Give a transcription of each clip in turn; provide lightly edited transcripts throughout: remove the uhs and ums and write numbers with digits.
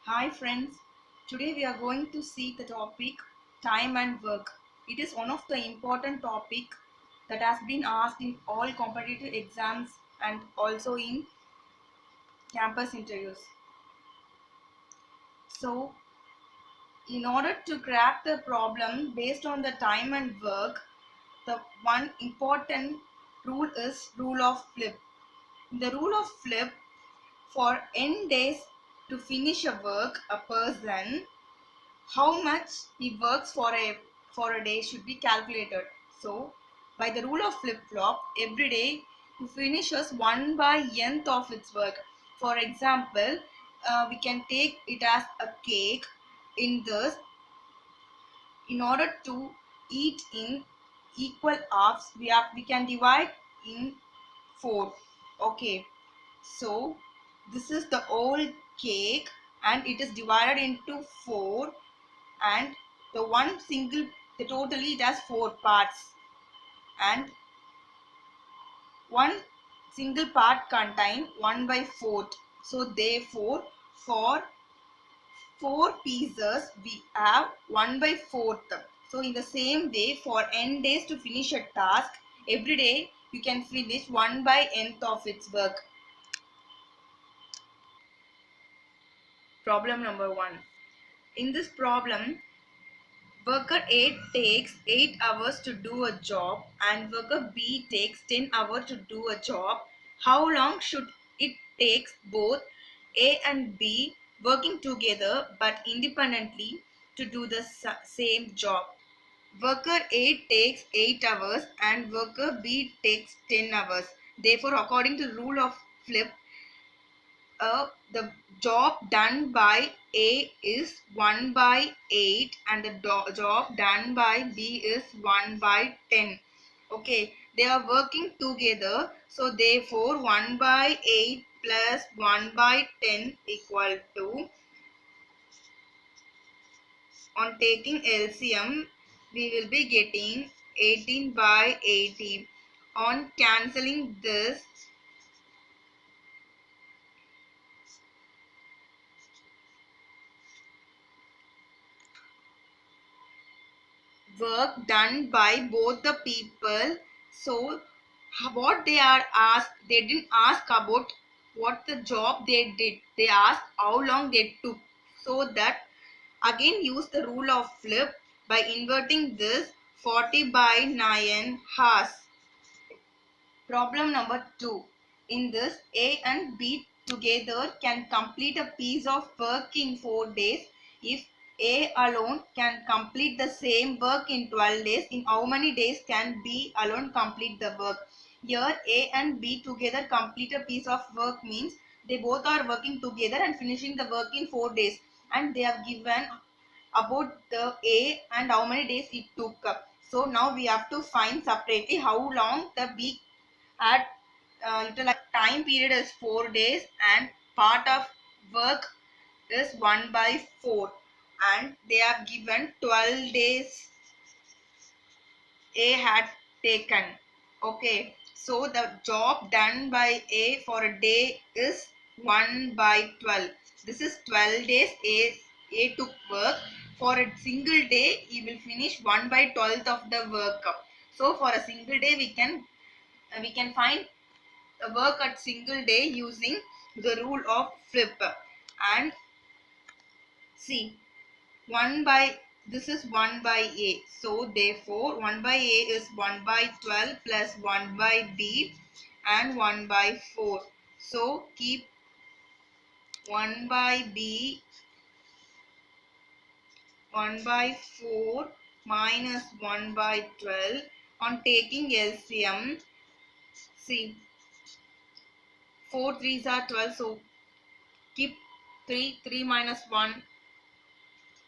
Hi friends, today we are going to see the topic time and work. It is one of the important topic that has been asked in all competitive exams and also in campus interviews. So, in order to crack the problem based on the time and work, the one important rule is rule of flip. The rule of flip, for n days to finish a work, a person how much he works for a day should be calculated. So by the rule of flip-flop, every day he finishes 1 by nth of its work. For example, we can take it as a cake. In this, in order to eat in equal halves, we can divide in 4. Okay, so this is the whole cake and it is divided into 4, and the totally it has 4 parts, and one single part contain 1 by 4th. So therefore for 4 pieces we have 1 by 4th. So in the same way, for n days to finish a task, every day you can finish 1 by nth of its work. Problem number 1. In this problem, worker A takes 8 hours to do a job and worker B takes 10 hours to do a job. How long should it take both A and B working together but independently to do the same job? Worker A takes 8 hours and worker B takes 10 hours. Therefore, according to the rule of flip, the job done by A is 1 by 8 and the job done by B is 1 by 10. Okay, they are working together, so therefore 1 by 8 plus 1 by 10 equal to, on taking LCM, we will be getting 18 by 80. On cancelling this, work done by both the people. So what they are asked, they didn't ask about what the job they did, they asked how long they took. So that again use the rule of flip by inverting this 40 by 9 hours. Problem number 2. In this, A and B together can complete a piece of work in 4 days. If A alone can complete the same work in 12 days, in how many days can B alone complete the work? Here, A and B together complete a piece of work means they both are working together and finishing the work in 4 days. And they have given about the A and how many days it took. So now we have to find separately how long the B at utilized time period is 4 days and part of work is 1 by 4, and they are given 12 days A had taken. Okay, so the job done by A for a day is 1 by 12. This is 12 days A took work. For a single day he will finish 1 by 12th of the work. So for a single day we can find work at single day using the rule of flip. And see, 1 by, this is 1 by A, so therefore 1 by A is 1 by 12 plus 1 by B and 1 by 4. So keep 1 by B 1 by 4 minus 1 by 12. On taking LCM, see, 4 3s are 12, so keep 3 minus 1.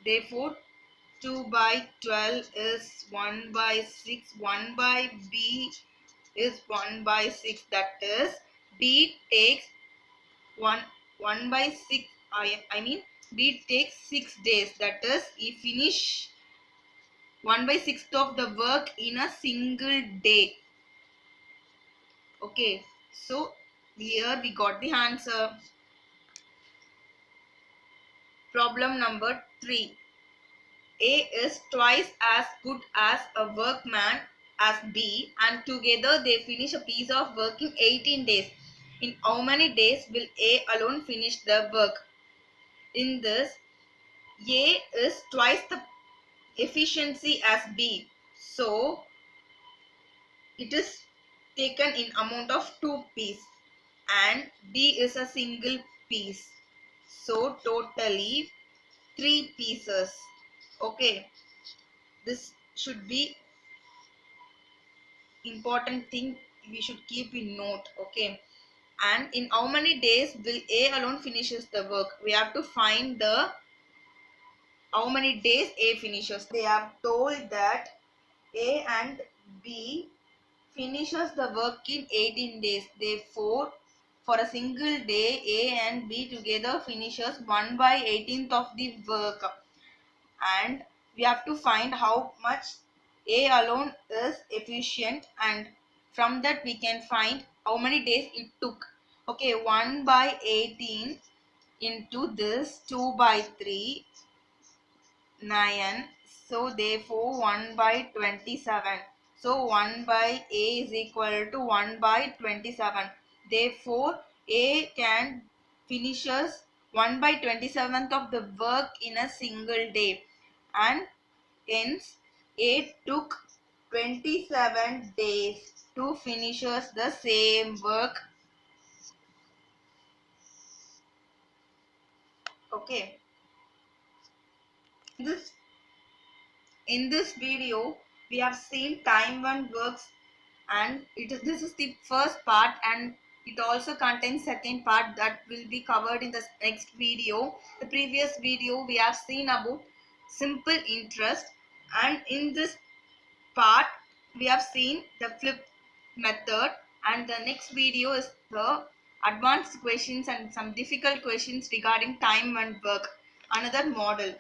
Therefore 2 by 12 is 1 by 6. 1 by B is 1 by 6. That is, B takes 1 by 6. I mean, B takes 6 days. That is, he finish 1 by 6th of the work in a single day. Okay, so here we got the answer. Problem number 3. A is twice as good as a workman as B, and together they finish a piece of work in 18 days. In how many days will A alone finish the work? In this, A is twice the efficiency as B. So it is taken in amount of 2 pieces and B is a single piece. So totally 3 pieces. Okay. This should be important thing we should keep in note. Okay. And in how many days will A alone finishes the work? We have to find the how many days A finishes. They have told that A and B finishes the work in 18 days. Therefore, for a single day, A and B together finishes 1 by 18th of the work. And we have to find how much A alone is efficient, and from that we can find how many days it took. Okay, 1 by 18 into this 2 by 3, 9. So therefore 1 by 27. So 1 by A is equal to 1 by 27. Therefore A can finishes 1 by 27th of the work in a single day, and hence A took 27 days to finishes the same work. Okay. This In this video, we have seen time one works, and this is the first part, and it also contains second part that will be covered in the next video. The previous video we have seen about simple interest, and in this part we have seen the flip method, and the next video is the advanced questions and some difficult questions regarding time and work, another model.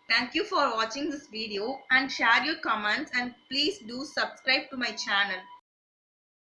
Thank you for watching this video, and share your comments, and please do subscribe to my channel.